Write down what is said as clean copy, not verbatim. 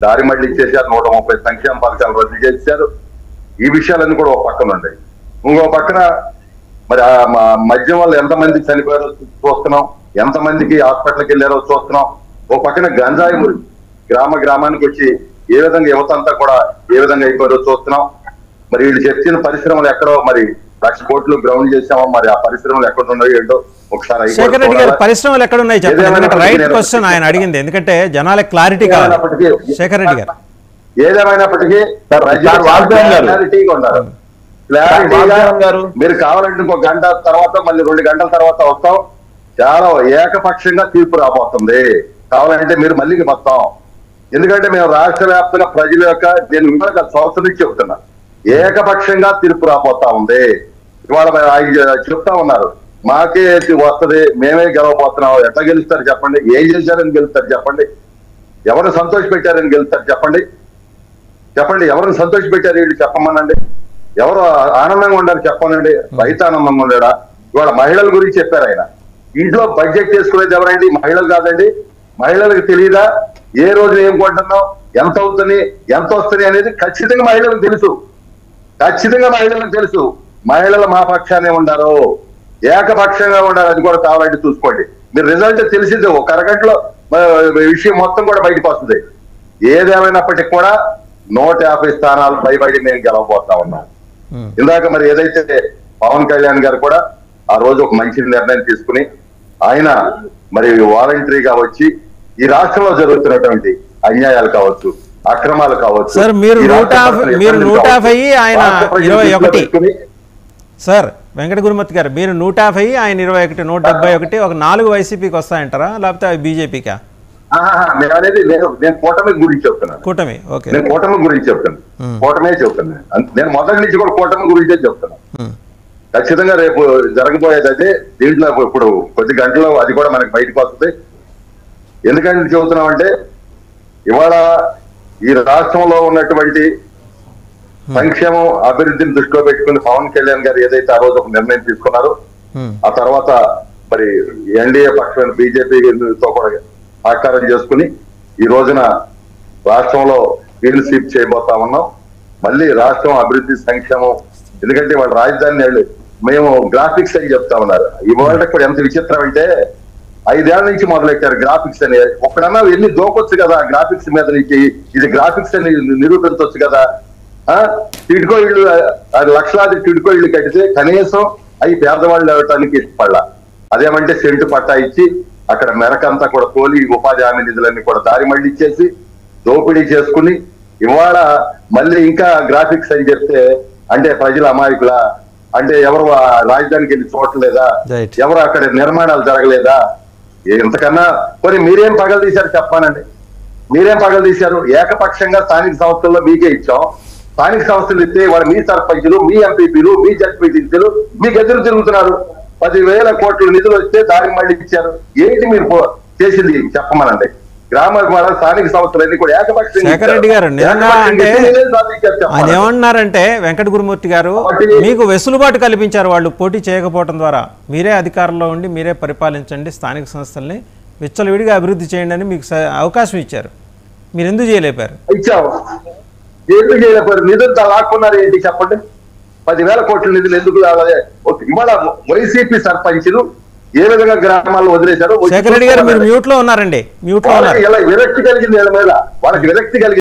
దారి మళ్ళీ ఇచ్చేసారు. 130 సంక్షేమ పథకాలు రద్దు చేశారు. ఈ విషయాలన్నీ కూడా ఒక పక్కన ఉన్నాయి. ఇంకో పక్కన మరి మద్యం వల్ల ఎంతమంది చనిపోయారో చూస్తున్నాం, ఎంతమందికి హాస్పిటల్కి వెళ్ళారో చూస్తున్నాం. ఒక పక్కన గంజాయి గ్రామానికి వచ్చి ఏ విధంగా యువత అంతా కూడా ఏ విధంగా అయిపోయారో చూస్తున్నాం. మరి వీళ్ళు చెప్పిన పరిశ్రమలు ఎక్కడో మరి 1,00,000 కోట్లు గ్రౌండ్ చేసామో, మరి ఆ పరిశ్రమలు ఎక్కడ ఉన్నాయో ఏంటో ఒకసారి. శేఖర్ రెడ్డి గారు, పరిశ్రమలు ఎక్కడ ఉన్నాయి చెప్పండి. రైట్ క్వశ్చన్ ఆయన అడిగింది, ఎందుకంటే జనాలకు క్లారిటీ కావాలి. శేఖర్ రెడ్డి గారు, ఏదేమైనప్పటికీ క్లారిటీగా ఉండాలి. క్లారిటీగా మీరు కావాలంటే ఇంకో గంట తర్వాత మళ్ళీ 2 గంటల తర్వాత వస్తాం. చాలా ఏకపక్షంగా తీర్పు రాబోతుంది. కావాలంటే మీరు మళ్ళీ వస్తాం. ఎందుకంటే మేము రాష్ట్ర వ్యాప్తంగా ప్రజల యొక్క నేను ఇవాళ సంవత్సరం నుంచి చెప్తున్నా, ఏకపక్షంగా తీర్పు రాబోతా ఉంది. ఇవాళ చెప్తా ఉన్నారు మాకే వస్తుంది, మేమే గెలవబోతున్నాం. ఎట్లా గెలుస్తారు చెప్పండి? ఏం చేశారని గెలుస్తారు చెప్పండి? ఎవరు సంతోష పెట్టారని గెలుస్తారు చెప్పండి? ఎవరిని సంతోష పెట్టారు వీళ్ళు చెప్పమనండి. ఎవరు ఆనందంగా ఉండాలి చెప్పనండి? రైతు ఆనందంగా ఉండాడా? ఇవాళ మహిళల గురించి చెప్పారు ఆయన. ఇంట్లో బడ్జెట్ చేసుకునేది ఎవరండి? మహిళలు కాదండి. మహిళలకు తెలియదా ఏ రోజు ఏం కొంటున్నాం, ఎంత అవుతుంది, ఎంత వస్తుంది అనేది? ఖచ్చితంగా మహిళలకు తెలుసు. మహిళలు మా పక్షానే ఉండారు, ఏకపక్షంగా ఉండాలి. అది కూడా కావాలంటే చూసుకోండి. మీరు రిజల్ట్ తెలిసిందే, ఒక అరగంటలో విషయం మొత్తం కూడా బయటకు వస్తుంది. ఏదేమైనప్పటికీ కూడా 150 స్థానాలు భయపడి మేము గెలవబోతా ఉన్నాం. ఇందాక మరి ఏదైతే పవన్ కళ్యాణ్ గారు కూడా ఆ రోజు ఒక మంచి నిర్ణయం తీసుకుని ఆయన మరి వాలంటరీగా వచ్చి ఈ రాష్ట్రంలో జరుగుతున్నటువంటి అన్యాయాలు కావచ్చు, అక్రమాలు కావచ్చు. సార్ మీరు 150 ఆయన 21. సార్ వెంకట గురుమూర్తి గారు, మీరు 150 ఆయన 21, 171, ఒక 4 వైసీపీకి వస్తాయంటారా, లేకపోతే అవి బీజేపీకా? నేను కూటమి గురించి చెప్తున్నాను. కూటమి, ఓకే. నేను కూటమి గురించి చెప్తాను, కూటమే చెప్తున్నాను. నేను మొదటి నుంచి కూడా కూటమి గురించే చెప్తున్నాను. ఖచ్చితంగా రేపు జరగబోయేది అదే. దీంట్లో ఇప్పుడు కొద్ది గంటల్లో అది కూడా మనకి బయటకు వస్తుంది. ఎందుకంటే చెబుతున్నామంటే ఇవాళ ఈ రాష్ట్రంలో ఉన్నటువంటి సంక్షేమం అభివృద్ధిని దృష్టిలో పెట్టుకుని పవన్ కళ్యాణ్ గారు ఏదైతే ఆ రోజు ఒక నిర్ణయం తీసుకున్నారో, ఆ తర్వాత మరి ఎన్డీఏ పక్షమైన బీజేపీతో కూడా సహకారం చేసుకుని ఈ రోజున రాష్ట్రంలో క్లీన్ స్వీప్ చేయబోతా ఉన్నాం. మళ్ళీ రాష్ట్రం అభివృద్ధి సంక్షేమం. ఎందుకంటే వాళ్ళ రాజధాని మేము గ్రాఫిక్స్ అని చెప్తా ఉన్నారు. ఇవాళ కూడా ఎంత విచిత్రం అంటే 5 ఏళ్ల నుంచి మొదలెట్టారు గ్రాఫిక్స్ అని. ఒక్కడన్నా వెళ్ళి దూకొచ్చు కదా గ్రాఫిక్స్ మీద నుంచి, ఇది గ్రాఫిక్స్ అని నిరూపించవచ్చు కదా. టిడ్కో ఇళ్ళు లక్షలాది టిడ్కో ఇళ్ళు కట్టితే కనీసం అవి పేదవాళ్ళు అవటానికి పడలా. అదేమంటే సెంటు పట్టా ఇచ్చి అక్కడ మెరకంతా కూడా తోలి ఉపాధి హామీ నిధులన్నీ కూడా దారి మళ్ళీ ఇచ్చేసి దోపిడీ చేసుకుని ఇవాళ మళ్ళీ ఇంకా గ్రాఫిక్స్ అని చెప్తే అంటే ప్రజల అమాయకుల అంటే ఎవరు రాజధానికి వెళ్ళి చూడలేదా? ఎవరు అక్కడ నిర్మాణాలు జరగలేదా? ఇంతకన్నా కొన్ని మీరేం పగలు తీశారు చెప్పానండి? మీరేం పగలు తీశారు? ఏకపక్షంగా స్థానిక సంస్థల్లో మీకే ఇచ్చాం. స్థానిక సంస్థలు ఇస్తే వాళ్ళు మీ సర్పంచులు, మీ ఎంపీపీలు, మీ జడ్పీటీసీలు మీకు ఎదురు తిరుగుతున్నారు. 10,000 కోట్ల నిధులు వస్తే దారి మళ్ళీ ఇచ్చారు. ఏంటి మీరు చేసింది చెప్పమనండి? గ్రామ స్థానిక సంస్థలన్నీ కూడా ఏకపక్షంగా. శేఖర్ రెడ్డి గారు ఆయన ఏమన్నారంటే, వెంకట గురుమూర్తి గారు మీకు వెసులుబాటు కల్పించారు వాళ్ళు పోటీ చేయకపోవడం ద్వారా. మీరే అధికారంలో ఉండి మీరే పరిపాలించండి, స్థానిక సంస్థల్ని విచ్చలవిడిగా అభివృద్ధి చేయండి అని మీకు అవకాశం ఇచ్చారు. మీరు ఎందుకు చేయలేపారు? ఇచ్చావు, ఎందుకు చేయలేపారు? నిధులు లాక్కున్నారు ఏంటి చెప్పండి? 10,000 కోట్ల నిధులు ఎందుకు? ఇవాళ వైసీపీ సర్పంచులు ఏ విధంగా గ్రామాల్లో వదిలేశారు? శేఖర్ రెడ్డి గారు మీరు మ్యూట్ లో ఉన్నారండి, మ్యూట్ లో ఉన్నారు. విరక్తి కలిగింది వీళ్ళ మీద, వాళ్ళకి విరక్తి కలిగింది.